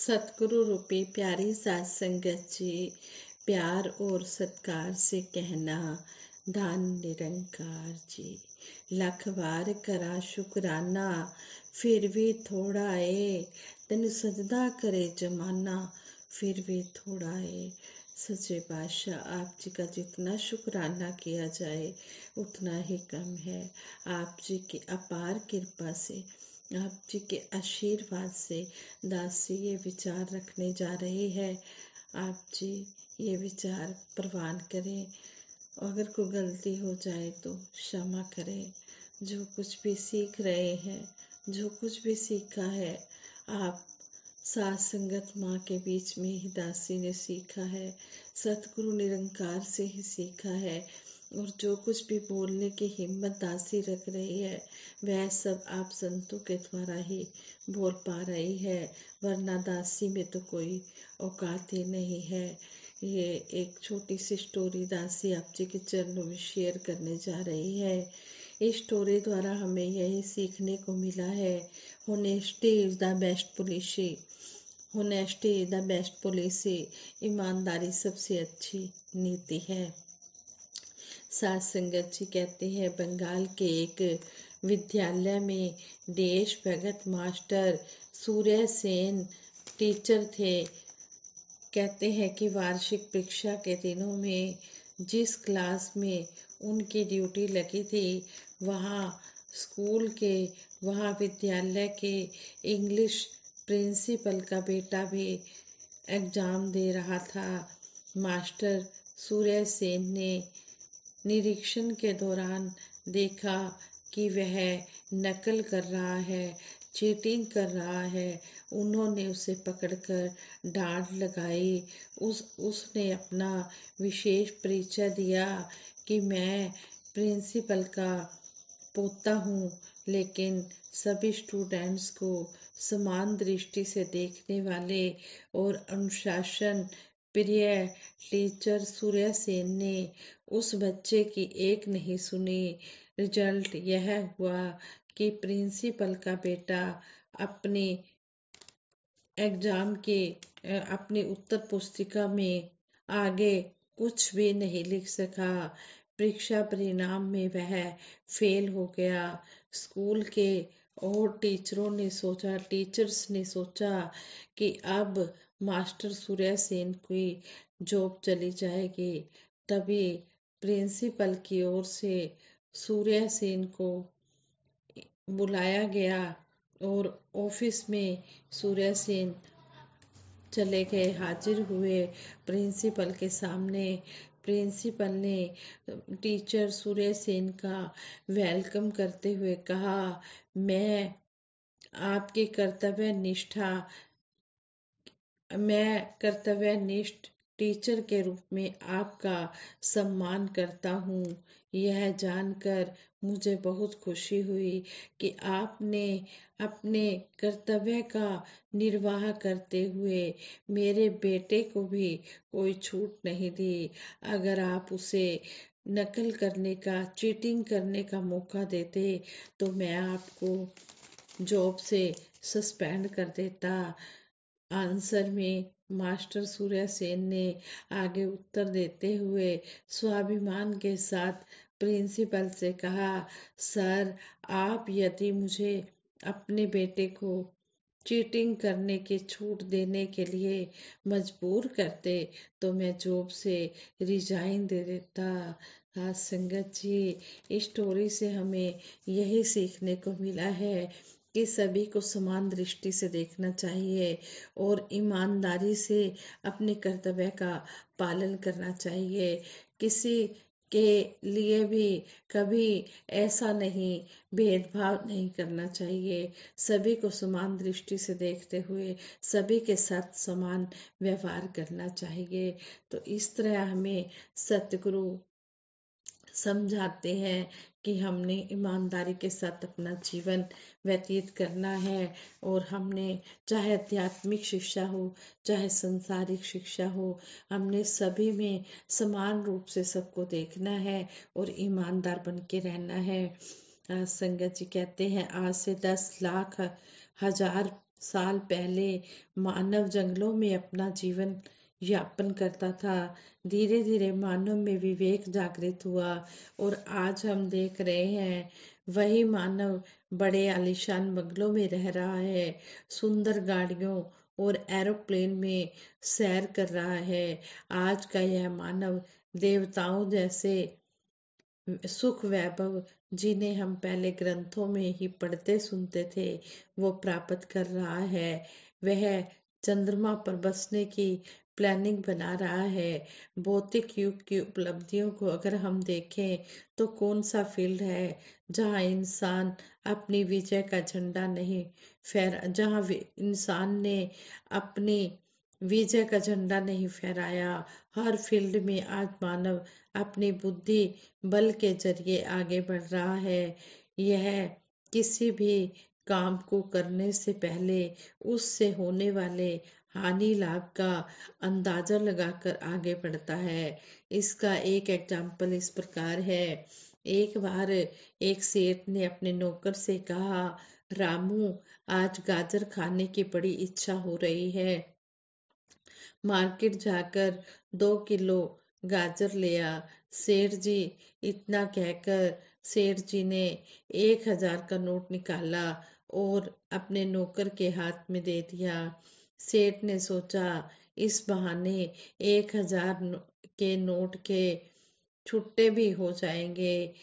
सतगुरु रूपी प्यारी साध संगत जी, प्यार और सत्कार से कहना, धन निरंकार जी। लख बार करा शुकराना, फिर भी थोड़ा है। तेन सजदा करे जमाना, फिर भी थोड़ा है। सच्चे बादशाह, आप जी का जितना शुकराना किया जाए उतना ही कम है। आप जी की अपार कृपा से, आप जी के आशीर्वाद से दासी ये विचार रखने जा रही है। आप जी ये विचार प्रवान करें। अगर कोई गलती हो जाए तो क्षमा करें। जो कुछ भी सीख रहे हैं, जो कुछ भी सीखा है, आप साथ संगत माँ के बीच में ही दासी ने सीखा है, सतगुरु निरंकार से ही सीखा है। और जो कुछ भी बोलने की हिम्मत दासी रख रही है, वह सब आप संतों के द्वारा ही बोल पा रही है, वरना दासी में तो कोई औकात ही नहीं है। ये एक छोटी सी स्टोरी दासी आप जी के चरणों में शेयर करने जा रही है। इस स्टोरी द्वारा हमें यही सीखने को मिला है, honesty is the best policy. Honesty is the best policy. ईमानदारी सबसे अच्छी नीति है। साध संगत जी कहते हैं, बंगाल के एक विद्यालय में देश भगत मास्टर सूर्य सेन टीचर थे। कहते हैं कि वार्षिक परीक्षा के दिनों में जिस क्लास में उनकी ड्यूटी लगी थी, वहाँ विद्यालय के इंग्लिश प्रिंसिपल का बेटा भी एग्जाम दे रहा था। मास्टर सूर्य सेन ने निरीक्षण के दौरान देखा कि वह नकल कर रहा है, चीटिंग कर रहा है। उन्होंने उसे पकड़कर डांट लगाई। उसने अपना विशेष परिचय दिया कि मैं प्रिंसिपल का पोता हूँ, लेकिन सभी स्टूडेंट्स को समान दृष्टि से देखने वाले और अनुशासन प्रिय टीचर सूर्य सेन ने उस बच्चे की एक नहीं सुनी। रिजल्ट यह हुआ कि प्रिंसिपल का बेटा अपने एग्जाम के अपनी उत्तर पुस्तिका में आगे कुछ भी नहीं लिख सका। परीक्षा परिणाम में वह फेल हो गया। स्कूल के और टीचर्स ने सोचा कि अब मास्टर सूर्य सेन की जॉब चली जाएगी। तभी प्रिंसिपल की ओर से सूर्य सेन को बुलाया गया और ऑफिस में सूर्य सेन चले गए, हाजिर हुए प्रिंसिपल के सामने। प्रिंसिपल ने टीचर सूर्य सेन का वेलकम करते हुए कहा, मैं आपके कर्तव्यनिष्ठ टीचर के रूप में आपका सम्मान करता हूँ। यह जानकर मुझे बहुत खुशी हुई कि आपने अपने कर्तव्य का निर्वाह करते हुए मेरे बेटे को भी कोई छूट नहीं दी। अगर आप उसे नकल करने का, चीटिंग करने का मौका देते तो मैं आपको जॉब से सस्पेंड कर देता। आंसर में मास्टर सूर्य सेन ने आगे उत्तर देते हुए स्वाभिमान के साथ प्रिंसिपल से कहा, सर, आप यदि मुझे अपने बेटे को चीटिंग करने की छूट देने के लिए मजबूर करते तो मैं जॉब से रिजाइन दे देता। आज संगत जी, इस स्टोरी से हमें यही सीखने को मिला है कि सभी को समान दृष्टि से देखना चाहिए और ईमानदारी से अपने कर्तव्य का पालन करना चाहिए। किसी के लिए भी कभी ऐसा नहीं भेदभाव नहीं करना चाहिए। सभी को समान दृष्टि से देखते हुए सभी के साथ समान व्यवहार करना चाहिए। तो इस तरह हमें सतगुरु समझाते हैं कि हमने ईमानदारी के साथ अपना जीवन व्यतीत करना है और हमने चाहे आध्यात्मिक शिक्षा हो, चाहे संसारिक शिक्षा हो, हमने सभी में समान रूप से सबको देखना है और ईमानदार बन के रहना है। संगत जी कहते हैं, आज से 10 लाख हजार साल पहले मानव जंगलों में अपना जीवन यापन करता था। धीरे धीरे मानव में विवेक जागृत हुआ और आज हम देख रहे हैं वही मानव बड़े आलीशान बंगलों में रह रहा है, सुंदर गाड़ियों और एरोप्लेन में सैर कर रहा है। आज का यह मानव देवताओं जैसे सुख वैभव जिन्हें हम पहले ग्रंथों में ही पढ़ते सुनते थे वो प्राप्त कर रहा है। वह चंद्रमा पर बसने की प्लानिंग बना रहा है। भौतिक युग की उपलब्धियों को अगर हम देखें तो कौन सा फील्ड है जहां इंसान अपनी विजय का झंडा नहीं जहां इंसान ने अपनी विजय का झंडा नहीं फहराया। हर फील्ड में आज मानव अपनी बुद्धि बल के जरिए आगे बढ़ रहा है। यह किसी भी काम को करने से पहले उससे होने वाले हानि लाभ का अंदाजा लगाकर आगे बढ़ता है। इसका एक एग्जाम्पल इस प्रकार है। एक बार एक सेठ ने अपने नौकर से कहा, रामू, आज गाजर खाने की बड़ी इच्छा हो रही है, मार्केट जाकर 2 किलो गाजर ले आ। सेठ जी, इतना कहकर सेठ जी ने 1,000 का नोट निकाला और अपने नौकर के हाथ में दे दिया। सेठ ने सोचा इस बहाने 1,000 के नोट के छुट्टे भी हो जाएंगे।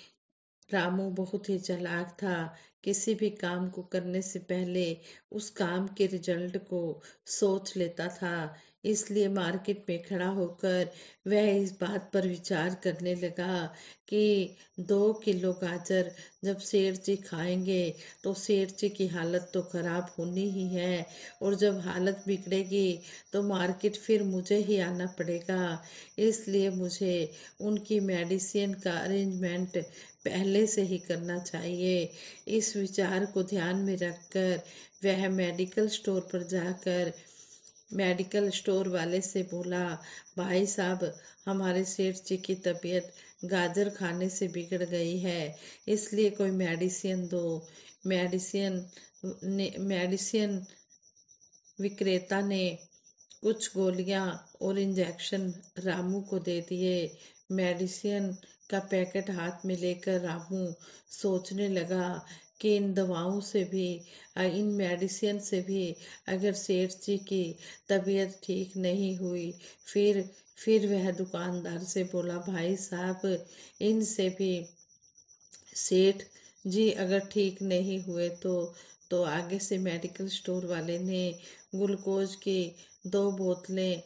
रामू बहुत ही चालाक था। किसी भी काम को करने से पहले उस काम के रिजल्ट को सोच लेता था। इसलिए मार्केट में खड़ा होकर वह इस बात पर विचार करने लगा कि 2 किलो गाजर जब सेठ जी खाएंगे तो सेठ जी की हालत तो खराब होनी ही है, और जब हालत बिगड़ेगी तो मार्केट फिर मुझे ही आना पड़ेगा। इसलिए मुझे उनकी मेडिसिन का अरेंजमेंट पहले से ही करना चाहिए। इस विचार को ध्यान में रखकर वह मेडिकल स्टोर पर जाकर मेडिकल स्टोर वाले से बोला, भाई साहब, हमारे सेठ जी की तबीयत गाजर खाने से बिगड़ गई है, इसलिए कोई मेडिसिन दो। मेडिसिन विक्रेता ने कुछ गोलियां और इंजेक्शन रामू को दे दिए। मेडिसिन का पैकेट हाथ में लेकर रामू सोचने लगा कि इन दवाओं से भी, इन मेडिसिन से भी अगर सेठ जी की तबीयत ठीक नहीं हुई, फिर वह दुकानदार से बोला, भाई साहब, इनसे भी सेठ जी अगर ठीक नहीं हुए तो आगे से मेडिकल स्टोर वाले ने ग्लूकोज की 2 बोतलें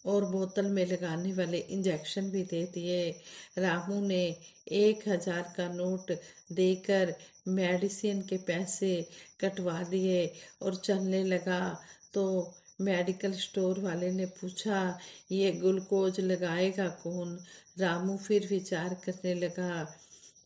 और बोतल में लगाने वाले इंजेक्शन भी दे दिए। रामू ने 1,000 का नोट देकर मेडिसिन के पैसे कटवा दिए और चलने लगा। तो मेडिकल स्टोर वाले ने पूछा, ये ग्लूकोज लगाएगा कौन? रामू फिर विचार करने लगा।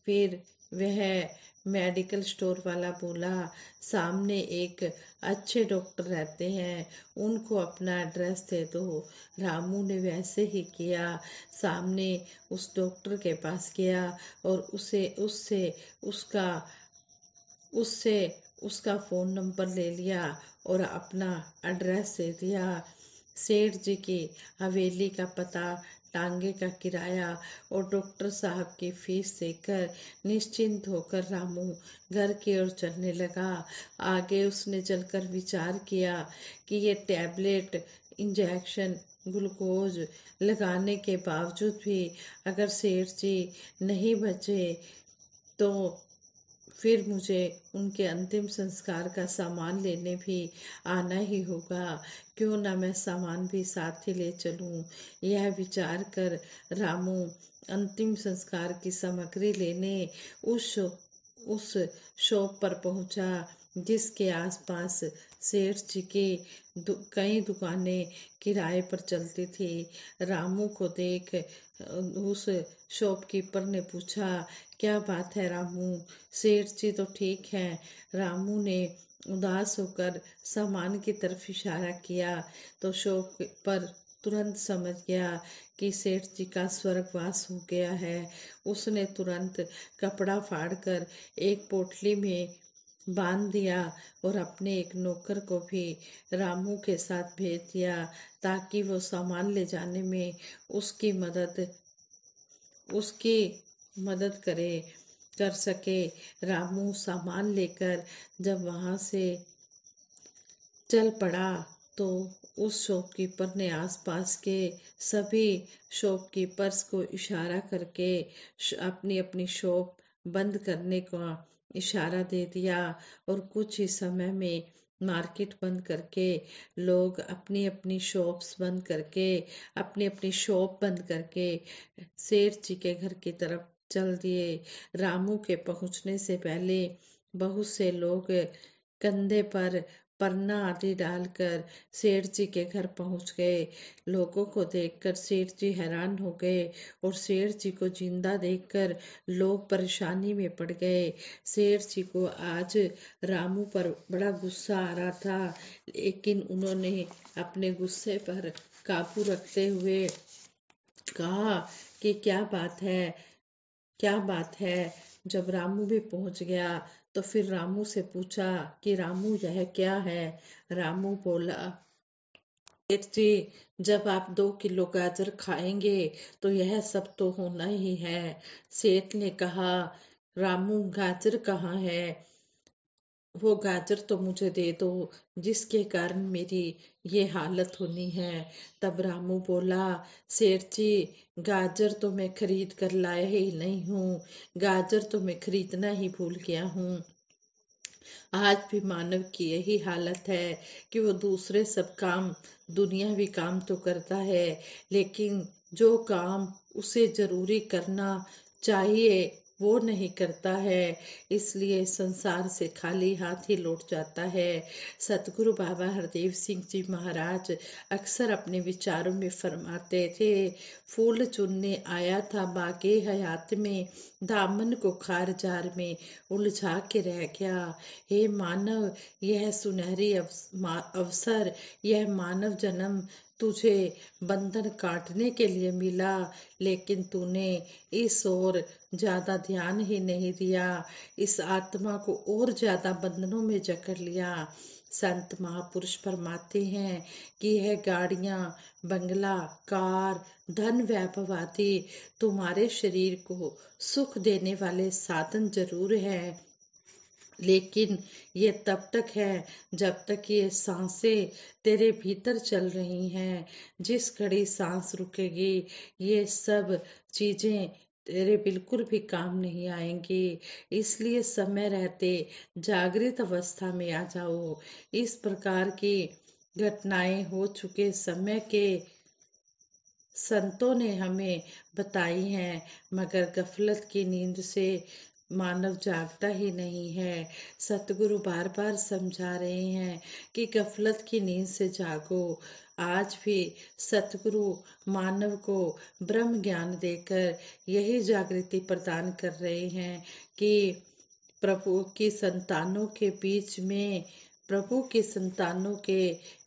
फिर वह मेडिकल स्टोर वाला बोला, सामने एक अच्छे डॉक्टर रहते हैं, उनको अपना एड्रेस दे दो। रामू ने वैसे ही किया। सामने उस डॉक्टर के पास गया और उससे उसका उससे उसका फोन नंबर ले लिया और अपना एड्रेस दे दिया। सेठ जी की हवेली का पता, टांगे का किराया और डॉक्टर साहब की फीस देकर निश्चिंत होकर रामू घर की ओर चलने लगा। आगे उसने चलकर विचार किया कि ये टैबलेट, इंजेक्शन, ग्लूकोज लगाने के बावजूद भी अगर सेठ जी नहीं बचे तो फिर मुझे उनके अंतिम संस्कार का सामान लेने भी आना ही होगा। क्यों ना मैं सामान भी साथ ही ले चलूं। यह विचार कर रामू अंतिम संस्कार की सामग्री लेने उस शॉप पर पहुंचा जिसके आसपास सेठ जी की कई दुकानें किराए पर चलती थी। रामू को देख उस शॉपकीपर ने पूछा, क्या बात है रामू, सेठ जी तो ठीक है? रामू ने उदास होकर सामान की तरफ इशारा किया तो शॉपकीपर तुरंत समझ गया कि सेठ जी का स्वर्गवास हो गया है। उसने तुरंत कपड़ा फाड़कर एक पोटली में बांध दिया और अपने एक नौकर को भी रामू के साथ भेज दिया ताकि वो सामान ले जाने में उसकी मदद कर सके। रामू सामान लेकर जब वहां से चल पड़ा तो उस शॉपकीपर ने आसपास के सभी शॉपकीपर्स को इशारा करके अपनी अपनी शॉप बंद करने का इशारा दे दिया और कुछ ही समय में मार्केट बंद करके लोग अपनी अपनी शॉप बंद करके सेठ जी के घर की तरफ चल दिए। रामू के पहुंचने से पहले बहुत से लोग कंधे पर पन्ना आदि डालकर सेठ जी के घर पहुंच गए। लोगों को देखकर सेठ जी हैरान हो गए और सेठ जी को जिंदा देखकर लोग परेशानी में पड़ गए। सेठ जी को आज रामू पर बड़ा गुस्सा आ रहा था, लेकिन उन्होंने अपने गुस्से पर काबू रखते हुए कहा कि क्या बात है। जब रामू भी पहुंच गया तो फिर रामू से पूछा कि रामू यह क्या है। रामू बोला, सेठ जी, जब आप 2 किलो गाजर खाएंगे तो यह सब तो होना ही है। सेठ ने कहा, रामू गाजर कहाँ है? वो गाजर तो मुझे दे दो जिसके कारण मेरी ये हालत होनी है। तब रामू बोला, सेठ जी, गाजर तो मैं खरीद कर लाया ही नहीं हूँ, गाजर तो मैं खरीदना ही भूल गया हूँ। आज भी मानव की यही हालत है कि वो दूसरे सब काम, दुनियावी काम तो करता है, लेकिन जो काम उसे जरूरी करना चाहिए वो नहीं करता है, इसलिए संसार से खाली हाथ ही लौट जाता है। सतगुरु बाबा हरदेव सिंह जी महाराज अक्सर अपने विचारों में फरमाते थे, फूल चुनने आया था बागे हयात में, दामन को खार जार में उलझा के रह गया। हे मानव, यह सुनहरी अवसर, यह मानव जन्म तुझे बंधन काटने के लिए मिला, लेकिन तूने इस ओर ज्यादा ध्यान ही नहीं दिया, इस आत्मा को और ज्यादा बंधनों में जकड़ लिया। संत महापुरुष फरमाते हैं कि यह गाड़ियां, बंगला, कार, धन, वैभव आदि तुम्हारे शरीर को सुख देने वाले साधन जरूर है, लेकिन ये तब तक है जब तक ये सांसें तेरे भीतर चल रही हैं। जिस घड़ी सांस रुकेगी ये सब चीजें तेरे बिल्कुल भी काम नहीं आएंगी। इसलिए समय रहते जागृत अवस्था में आ जाओ। इस प्रकार की घटनाएं हो चुके समय के संतों ने हमें बताई हैं, मगर गफलत की नींद से मानव जागता ही नहीं है। सतगुरु बार बार समझा रहे हैं कि गफलत की नींद से जागो। आज भी सतगुरु मानव को ब्रह्म ज्ञान देकर यही जागृति प्रदान कर रहे हैं कि प्रभु की संतानों के बीच में प्रभु की संतानों के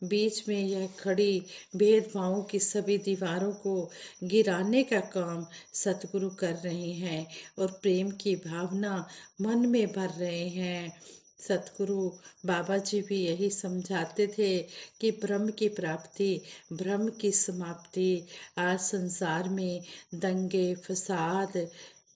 बीच में यह खड़ी भेदभावों की सभी दीवारों को गिराने का काम सतगुरु कर रहे हैं और प्रेम की भावना मन में भर रहे हैं। सतगुरु बाबा जी भी यही समझाते थे कि ब्रह्म की प्राप्ति, ब्रह्म की समाप्ति। आज संसार में दंगे, फसाद,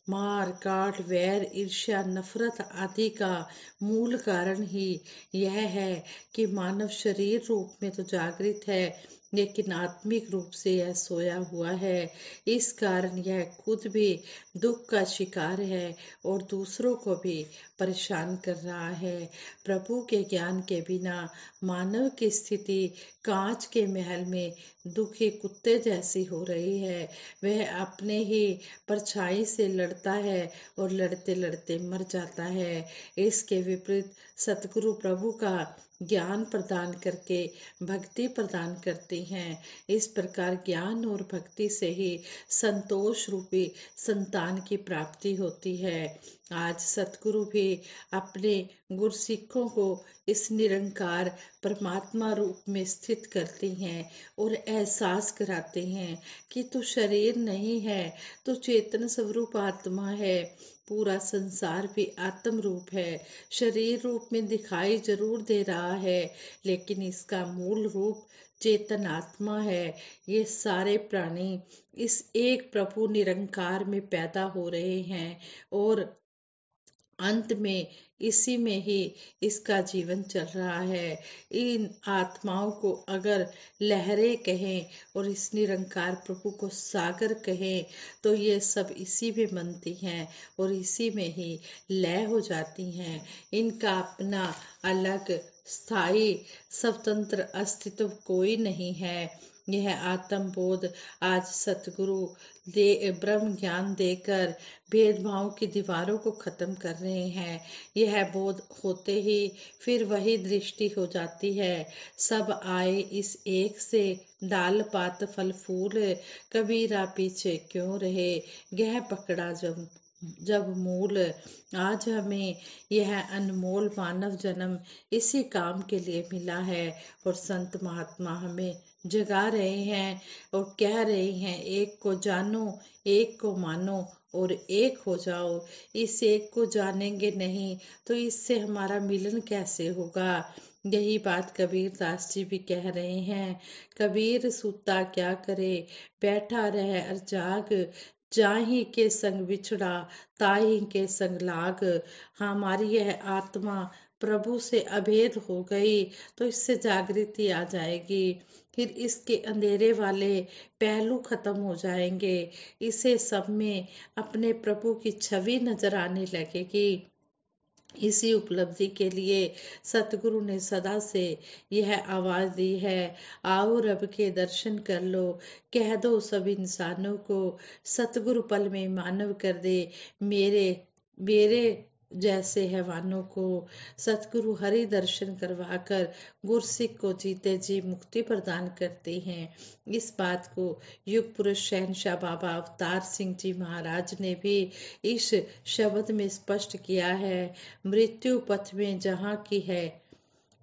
मार काट, वैर, ईर्ष्या, नफरत आदि का मूल कारण ही यह है कि मानव शरीर रूप में तो जागृत है, लेकिन आत्मिक रूप से यह सोया हुआ है। इस कारण यह खुद भी दुख का शिकार है और दूसरों को भी परेशान कर रहा है। प्रभु के ज्ञान के बिना मानव की स्थिति कांच के महल में दुखी कुत्ते जैसी हो रही है। वह अपने ही परछाई से लड़ता है और लड़ते लड़ते मर जाता है। इसके विपरीत सतगुरु प्रभु का ज्ञान प्रदान करके भक्ति प्रदान करती हैं। इस प्रकार ज्ञान और भक्ति से ही संतोष रूपी संतान की प्राप्ति होती है। आज सतगुरु भी अपने गुरसिखों को इस निरंकार परमात्मा रूप में स्थित करते हैं और एहसास कराते हैं कि तू शरीर नहीं है, तू चेतन स्वरूप आत्मा है। पूरा संसार भी आत्म रूप है, शरीर रूप में दिखाई जरूर दे रहा है, लेकिन इसका मूल रूप चेतन आत्मा है। ये सारे प्राणी इस एक प्रभु निरंकार में पैदा हो रहे हैं और अंत में इसी में ही इसका जीवन चल रहा है। इन आत्माओं को अगर लहरें कहें और इस निरंकार प्रभु को सागर कहें तो ये सब इसी में बनती हैं और इसी में ही लय हो जाती हैं। इनका अपना अलग स्थायी स्वतंत्र अस्तित्व कोई नहीं है। यह आत्म बोध आज सतगुरु दे ब्रह्म ज्ञान देकर भेदभाव की दीवारों को खत्म कर रहे हैं। यह बोध होते ही फिर वही दृष्टि हो जाती है, सब आए इस एक से, डाल पात फल फूल, कबीरा पीछे क्यों रहे, गह पकड़ा जब मूल। आज हमें यह अनमोल मानव जन्म इसी काम के लिए मिला है और संत महात्मा हमें जगा रहे हैं और कह रहे हैं एक को जानो, एक को मानो और एक हो जाओ। इस एक को जानेंगे नहीं तो इससे हमारा मिलन कैसे होगा। यही बात कबीर दास जी भी कह रहे हैं। कबीर सूता क्या करे, बैठा रहे और जाग, जाही के संग बिछड़ा, ताही के संग लाग। हमारी यह आत्मा प्रभु से अभेद हो गई तो इससे जागृति आ जाएगी, फिर इसके अंधेरे वाले पहलू खत्म हो जाएंगे, इसे सब में अपने प्रभु की छवि नजर आने लगेगी। इसी उपलब्धि के लिए सतगुरु ने सदा से यह आवाज दी है, आओ रब के दर्शन कर लो, कह दो सब इंसानों को, सतगुरु पल में मानव कर दे मेरे मेरे जैसे हैवानों को। सतगुरु हरि दर्शन करवाकर गुरसिख को जीते जी मुक्ति प्रदान करते हैं। इस बात को युग पुरुष शहनशाह बाबा अवतार सिंह जी महाराज ने भी इस शब्द में स्पष्ट किया है, मृत्यु पथ में जहाँ की है,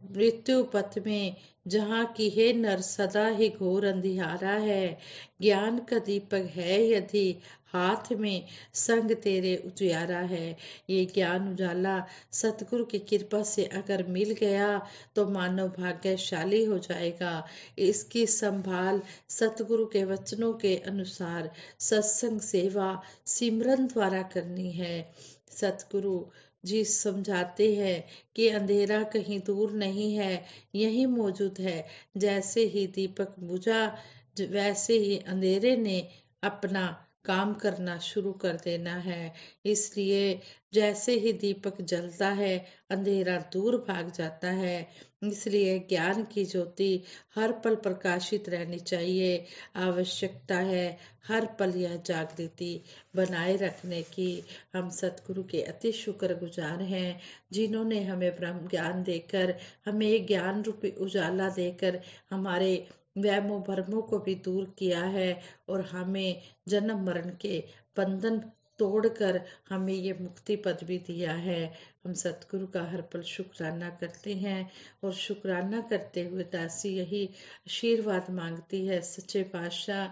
मृत्यु पथ में जहाँ की है नर सदा ही घोर अंधियारा है, ज्ञान का दीपक है यदि हाथ में संग तेरे उजियारा है। ये ज्ञान उजाला सतगुरु की कृपा से अगर मिल गया तो मानव भाग्यशाली हो जाएगा। इसकी संभाल सतगुरु के वचनों के अनुसार सत्संग सेवा सिमरन द्वारा करनी है। सतगुरु जी समझाते हैं कि अंधेरा कहीं दूर नहीं है, यही मौजूद है। जैसे ही दीपक बुझा वैसे ही अंधेरे ने अपना काम करना शुरू कर देना है। इसलिए जैसे ही दीपक जलता है अंधेरा दूर भाग जाता है। इसलिए ज्ञान की ज्योति हर पल प्रकाशित रहनी चाहिए। आवश्यकता है हर पल यह जागृति बनाए रखने की। हम सतगुरु के अति शुक्रगुजार हैं जिन्होंने हमें ब्रह्म ज्ञान देकर, हमें ज्ञान रूपी उजाला देकर हमारे वहमों भरमों को भी दूर किया है और हमें जन्म मरण के बंधन तोड़कर हमें ये मुक्ति पद भी दिया है। हम सतगुरु का हर पल शुक्राना करते हैं और शुक्राना करते हुए दासी यही आशीर्वाद मांगती है, सच्चे पातशाह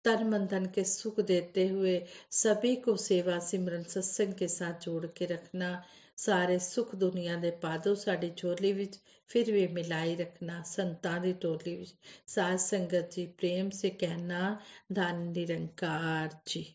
तन मन धन के सुख देते हुए सभी को सेवा सिमरन सत्संग के साथ जोड़ के रखना। ਸਾਰੇ ਸੁਖ ਦੁਨੀਆ ਦੇ ਪਾਦੋ ਸਾਡੀ ਝੋਲੀ ਵਿੱਚ ਫਿਰ ਵੀ ਮਿਲਾਈ ਰੱਖਣਾ। ਸੰਤਾਂ ਦੀ ਟੋਲੀ ਵਿੱਚ ਸਾਧ ਸੰਗਤ ਜੀ ਪ੍ਰੇਮ ਸੇ ਕਹਿਣਾ, ਧੰਨ ਨਿਰੰਕਾਰ ਜੀ।